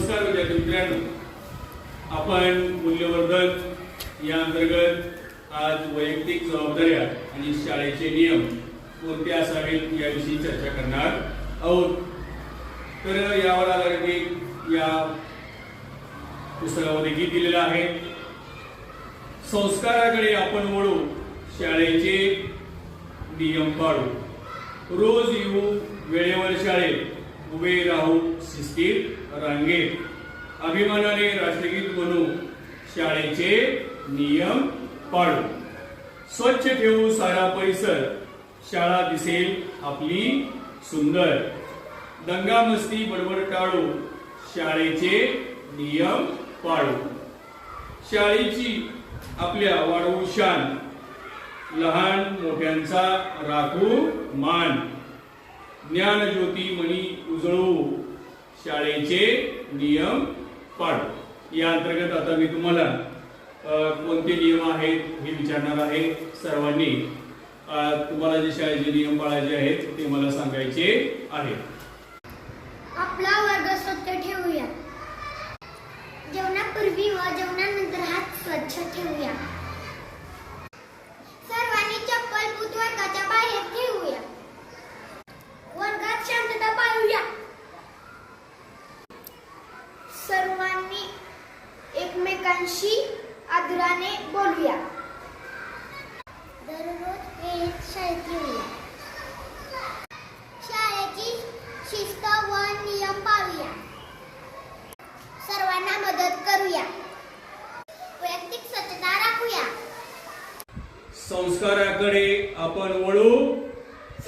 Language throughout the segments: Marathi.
नमस्कार विद्यार्थी मित्रांनो, आपण मूल्यवर्धन या अंतर्गत आज वैयक्तिक जबाबदाऱ्या आणि शाळेचे नियम कोणते असावेत याविषयी चर्चा करणार आहोत. तर यावर आधारित या पुस्तकामध्ये गीत दिलेलं आहे. संस्काराकडे आपण वळू, शाळेचे नियम पाळू, रोज येऊ वेळेवर शाळेत, उभे राहू शिस्तीत रांगेत, अभिमानाने राष्ट्रगीत म्हणू, शाळेचे नियम पाळू, स्वच्छ ठेवू सारा परिसर, शाळा दिसेल आपली सुंदर, दंगा मस्ती बडबड टाळू, शाळेचे नियम पाळू, शाळेची आपल्या वाढवू शान, लहान मोठ्यांचा राखू मान, ज्ञान ज्योती मणी उजळू, शाळेचे नियम पाळू. या अंतर्गत आता मी तुम्हाला कोणते नियम आहेत हे विचारणार आहे. सर्वांनी तुम्हाला जे शाळेचे नियम पाळायचे आहेत ते मला सांगायचे आहेत. आपला वर्ग स्वच्छ ठेवूया, जेवणापूर्वी व जेवणानंतर हात स्वच्छ ठेवूया, सर्वांनी चप्पल बूट वर्गाच्या बाहेर ठेवूया, वर्गात शांतता पाळूया, सर्वांनी एकमेकांशी आदराने बोलूया, दररोज वेळेत शाळेत येऊया, शाळेची शिस्त व नियम पाळूया, सर्वांना मदत करूया, वैयक्तिक स्वच्छता राखूया, संस्काराकडे आपण वळू,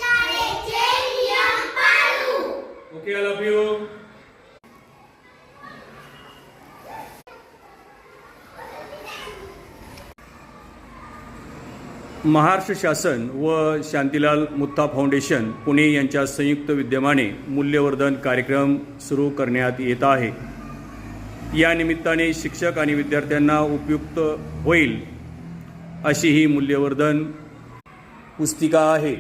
शाळेचे नियम पाळू. Okay, I love you. Maharashtra शासन व शांतीलाल मुत्ता फाउंडेशन पुणे यांच्या संयुक्त विद्यमाने मूल्यवर्धन कार्यक्रम सुरू करण्यात येत आहे. या निमित्ताने शिक्षक आणि विद्यार्थ्यांना उपयुक्त होईल अशी ही मूल्यवर्धन पुस्तिका आहे.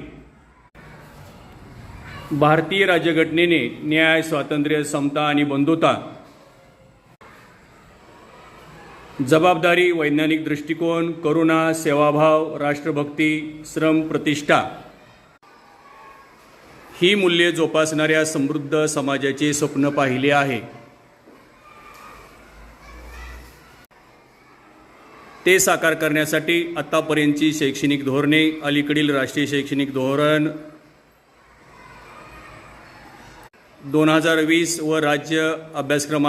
भारतीय राज्यघटनेने न्याय, स्वातंत्र्य, समता आणि बंधुता, जबाबदारी, वैज्ञानिक दृष्टिकोन, करुणा, सेवाभाव, राष्ट्रभक्ती, श्रम, प्रतिष्ठा ही मूल्ये जोपासणाऱ्या समृद्ध समाजाचे स्वप्न पाहिले आहे. ते साकार करण्यासाठी आतापर्यंतची शैक्षणिक धोरणे, अलीकडील राष्ट्रीय शैक्षणिक धोरण 2020 व राज्य अभ्यासक्रम